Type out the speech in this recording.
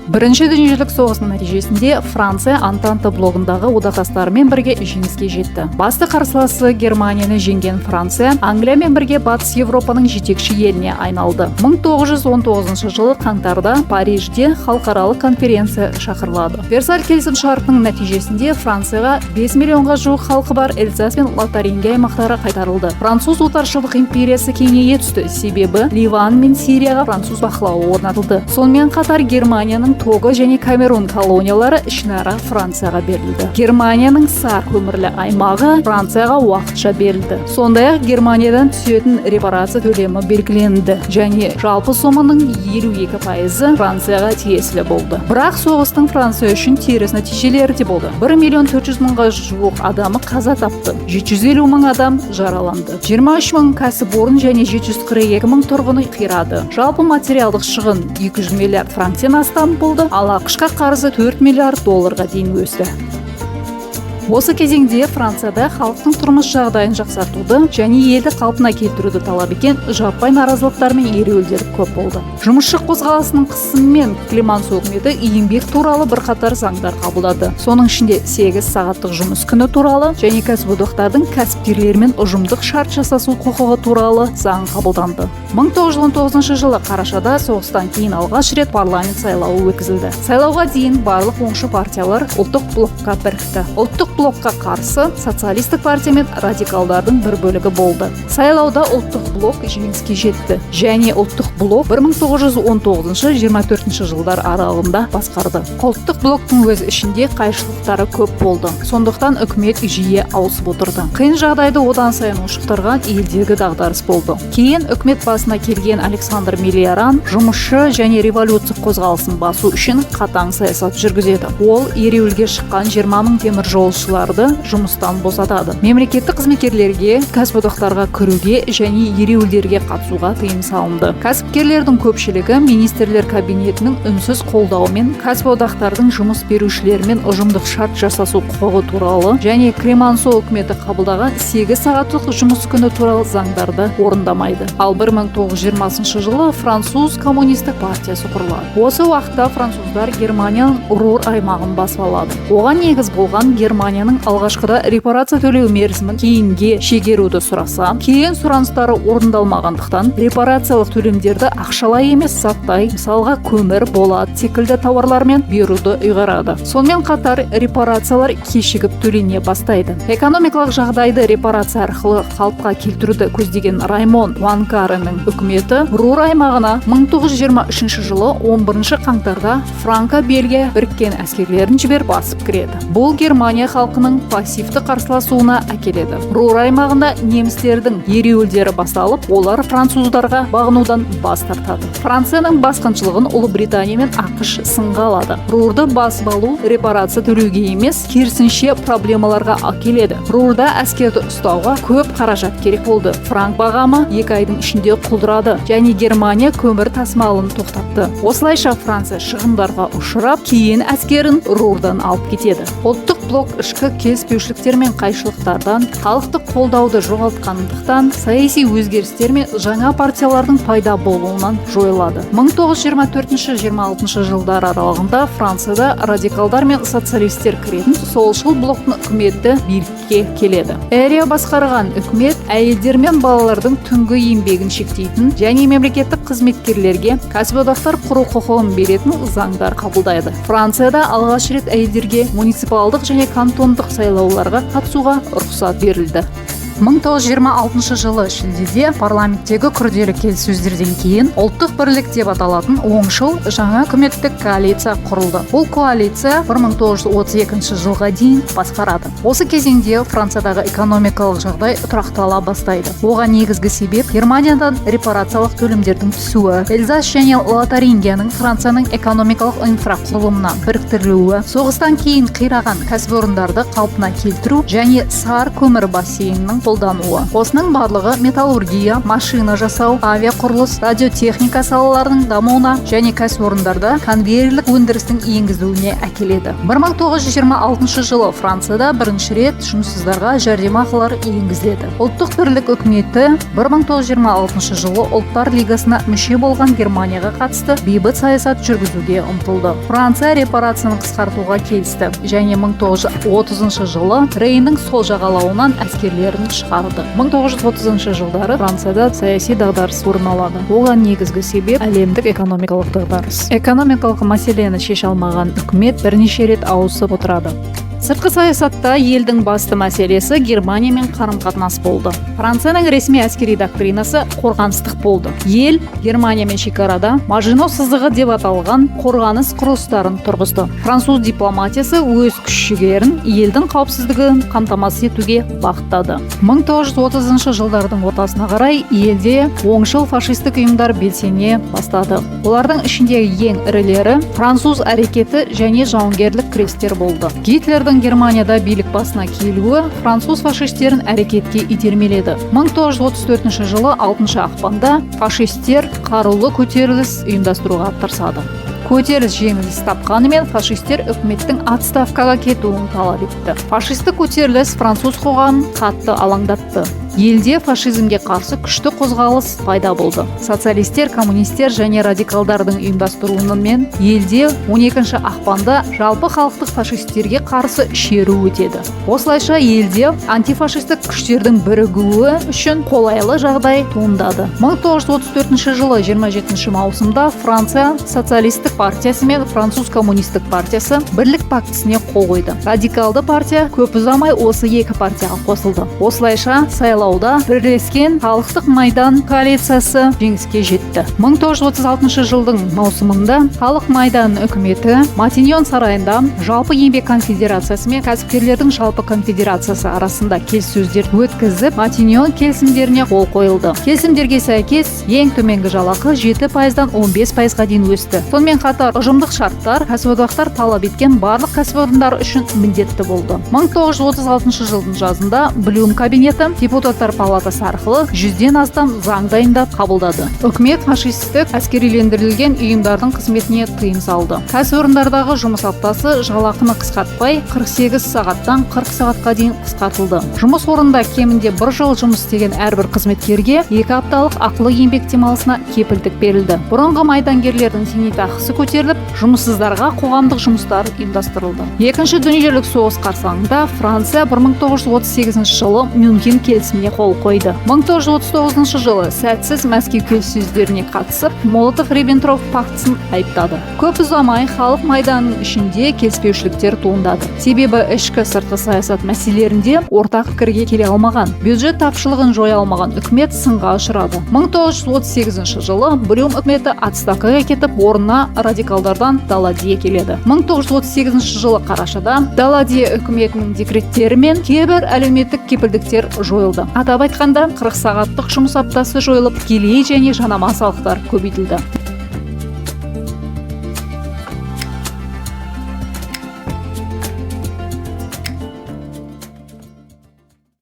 Бірінші дүниежүзілік соғысының нәтижесінде Франция Антанта блогындағы одақтастарымен бірге жеңіске жетті. Басты қарсыласы Германияны жеңген Франция Англиямен бірге Батыс Европаның жетекші еліне айналды. 1919 жылы қаңтарда Парижде халықаралық конференция шақырылады. Версаль келісім шартының нәтижесінде Францияға 5 миллионға жуық халқы бар Эльзас пен Лотарингия аймақтары қайтарылды. Француз отаршылдық империясы кеңейе түсті, себебі Ливан мен Сирияға француз бақылауы орнатылды. Сонымен қатар Германияның Того және Камерун колониялары ішінара Францияға берілді. Германияның Сар көмірлі аймағы Францияға уақытша берілді. Сондай-ақ Германиядан түсетін репарация төлемі белгіленді және жалпы соманың 52% Францияға тиесілі болды. Бірақ соғыстың Франция үшін теріс нәтижелері де болды. 1.400.000-ға жуық адамы қаза тапты. 750.000 адам жараланды. 23.000 кәсіпорын және 742.000 тұрғыны қирады. Жалпы материалдық шығын 200 миллиард франктен астам болды, ал ақш-қа қарызы 4 миллиард долларға дейін өсті. Осы кезеңде Францияда халықтың тұрмыс жағдайын жақсартуды және елді қалпына келтіруді талап еткен жаппай наразылықтар мен ереуілдер көп болды. Жұмысшы қозғалысының қысымымен Клемансо үкіметі еңбек туралы бірқатар заңдар қабылдады. Соның ішінде 8 сағаттық жұмыс күні туралы және кәсіподақтардың кәсіпкерлермен ұжымдық шарт жасасу құқығы туралы заң қабылданды. 1919 жылы қарашада соғыстан кейін алғаш рет парламент сайлауы өткізілді. Сайлауға дейін барлық оңшы партиялар ұлттық блокқа бірікті. Ұлттық блокқа қарсы социалистік партия мен радикалдардың бір бөлігі болды. Сайлауда ұлттық блок жеңіске жетті және ұлттық блок 1919-24 жылдар аралығында басқарды. Ұлттық блоктың өз ішінде қайшылықтары көп болды. Сондықтан үкімет жиі ауысып отырды. Қиын жағдайды одан сайын ушықтырған елдегі дағдарыс болды. Кейін үкімет басына келген Александр Миллиаран жұмысшы және революция қозғалысын басу үшін қатаң саясат жүргізеді. Ол ереуілге шыққан 20.000 теміржолшыларды жұмыстан босатады. Мемлекеттік қызметкерлерге, кәсіподақтарға кіруге және ереуілдерге қатысуға тыйым салынды. Кәсіпкерлердің көпшілігі министрлер кабинетінің үнсіз қолдауымен кәсіподақтардың жұмыс берушілермен ұжымдық шарт жасасу құқығы туралы және Клемансо үкіметі қабылдаған 8 сағаттық жұмыс күні туралы заңдарды орындамайды. Ал 1920 жылы француз коммунистік партиясы құрылады. Осы уақытта француздар Германияның Рур аймағын басып алады. Оған негіз болған Германияның алғашқыда репарация төлеу мерзімін кейінге шегеруді сұраса, кейін сұраныстары орындалмағандықтан репарациялық төлемдерді ақшалай емес заттай, мысалға көмір, болат секілді тауарлармен беруді ұйғарады. Сонымен қатар репарациялар кешігіп төлене бастайды. Экономикалық жағдайды репарация арқылы қалыпқа келтіруді көздеген Раймон Пуанкареның үкіметі Рур аймағына 1923 жылы 11 қаңтарда Франко-Бельгия біріккен әскерлерін жіберіп басып кіреді. Бұл Германия халқының пассивті қарсыласуына әкеледі. Рур аймағында немістердің ереуілдері басталып, олар француздарға бағынудан бас тартады. Францияның басқыншылығын Ұлыбритания мен ақш сынға алады. Рурды басып алу репарация төлеуге емес, керісінше проблемаларға әкеледі. Рурда әскерді ұстауға көп қаражат керек болды. Франк бағамы 2 айдың ішінде құлдырады және Германия көмір тасымалын тоқтатты. Осылайша Франция шығындарға ұшырап, кейін әскерін Рурдан алып кетеді. Ұлттық блок ішкі келіспеушіліктер мен қайшылықтардан, халықтық қолдауды жоғалтқандықтан, саяси өзгерістер мен жаңа партиялардың пайда болуынан жойылады. 1924-26 жылдар аралығында Францияда радикалдар мен социалистер кіретін солшыл блоктың үкіметі билікке келеді. Эрия басқарған үкімет әйелдер мен балалардың түнгі еңбегін шектейтін және мемлекеттік қызметкерлерге кәсіподақтар құру құқығын беретін заңдар қабылдайды. Францияда алғаш рет әйелдерге муниципалдық және кантондық сайлауларға қатысуға рұқсат берілді. 1926 жылы шілдеде парламенттегі күрделі келіссөздерден кейін ұлттық бірлік деп аталатын оңшыл жаңа үкіметтік коалиция құрылды. Бұл коалиция 1932 жылға дейін басқарады. Осы кезеңде Франциядағы экономикалық жағдай тұрақтала бастайды. Оған негізгі себеп Германиядан репарациялық төлемдердің түсуі, Эльзас және Лотарингияның Францияның экономикалық инфрақұрылымына біріктірілуі, соғыстан кейін қираған кәсіпорындарды қалпына келтіру және Сар көмір бассейнінің қолдануы. Осының барлығы металлургия, машина жасау, авиақұрылыс, радиотехника салаларының дамуына және кәсіпорындарда конвейерлік өндірістің енгізуіне әкеледі. 1926 жылы Францияда бірінші рет жұмыссыздарға жәрдемақылар енгізіледі. Ұлттық бірлік үкіметі 1926 жылы Ұлттар лигасына мүше болған Германияға қатысты бейбіт саясат жүргізуге ұмтылды. Франция репарацияны қысқартуға келісті және 1930 жылы Рейннің сол жағалауынан әскерлерін шығарды. 1930 жылдары Францияда саяси дағдарыс орын алады. Оған негізгі себеп әлемдік экономикалық дағдарыс. Экономикалық мәселені шеше алмаған үкімет бірнеше рет ауысып отырады. Сыртқы саясатта елдің басты мәселесі Германиямен қарым-қатынас болды. Францияның ресми әскери доктринасы қорғаныстық болды. Ел Германиямен шекарада Мажино сызығы деп аталған қорғаныс құрылыстарын тұрғызды. Француз дипломатиясы өз күш-жігерін елдің қауіпсіздігін қамтамасыз етуге бағыттады. 1930 жылдардың ортасына қарай елде оңшыл фашистік ұйымдар белсене бастады. Олардың ішіндегі ең ірілері француз әрекеті және жауынгерлік күрестер болды. Гитлердің Германияда билік басына келуі француз фашистерін әрекетке итермеледі. 1934 жылы 6 ақпанда фашистер қарулы көтеріліс ұйымдастыруға тырысады. Көтеріліс жеңіліс тапқанымен фашистер үкіметтің отставкаға кетуін талап етті. Фашистік көтеріліс француз қоғамын қатты алаңдатты. Елде фашизмге қарсы күшті қозғалыс пайда болды. Социалистер, коммунистер және радикалдардың ұйымдастыруымен елде 12 ақпанда жалпы халықтық фашистерге қарсы шеру өтеді. Осылайша елде антифашистік күштердің бірігуі үшін қолайлы жағдай туындады. 1934 жылы 27 маусымда Франция социалистік партиясы мен француз коммунистік партиясы бірлік пактісіне қол қойды. Радикалды партия көп ұзамай осы екі партияға қосылды. Осылайша сайлауда бірлескен халықтық майдан коалициясы жеңіске жетті. 1936 жылдың маусымында халық майдан үкіметі Матиньон сарайында жалпы еңбек конфедерациясы мен кәсіпкерлердің жалпы конфедерациясы арасында келіссөздер өткізіп, Матиньон келісімдеріне қол қойылды. Келісімдерге сәйкес ең төменгі жалақы 7%-дан 15%-ға дейін өсті. Сонымен қатар ұжымдық шарттар кәсіподақтар талап еткен барлық кәсіпорындар үшін міндетті болды. 1936 жылдың жазында Блюм кабинеті депутаттар палатасы арқылы 100-ден астам заң дайындап қабылдады. Үкімет фашистік әскерилендірілген ұйымдардың қызметіне тыйым салды. Кәсіпорындардағы жұмыс аптасы жалақыны қысқартпай 48 сағаттан 40 сағатқа дейін қысқартылды. Жұмыс орнында кемінде 1 жыл жұмыс істеген әрбір қызметкерге 2 апталық ақылы еңбек демалысына кепілдік берілді. Бұрынғы майдангерлердің зейнетақысы көтеріліп, жұмыссыздарға қоғамдық жұмыстар ұйымдастырылды. Екінші дүниежүзілік соғыс қарсаңында Франция 1938 жылы Мюнхен келісіміне қол қойды. 1939 жылы сәтсіз Мәскеу келіссөздеріне қатысып, Молотов-Риббентроп пактісін айыптады. Көп ұзамай халық майданының ішінде келіспеушіліктер туындады. Себебі ішкі сыртқы саясат мәселелерінде ортақ пікірге келе алмаған, бюджет тапшылығын жоя алмаған үкімет сынға ұшырады. 1938 жылы Блюм үкіметі отставкаға кетіп, орнына радикалдардан Даладье келеді. 1938 жылы қарашада Даладье үкіметінің декреттері мен кейбір әлеуметтік кепілдіктер жойылды. Атап айтқанда 40 сағаттық жұмыс аптасы жойылып, тікелей және жанама салықтар көбейтілді.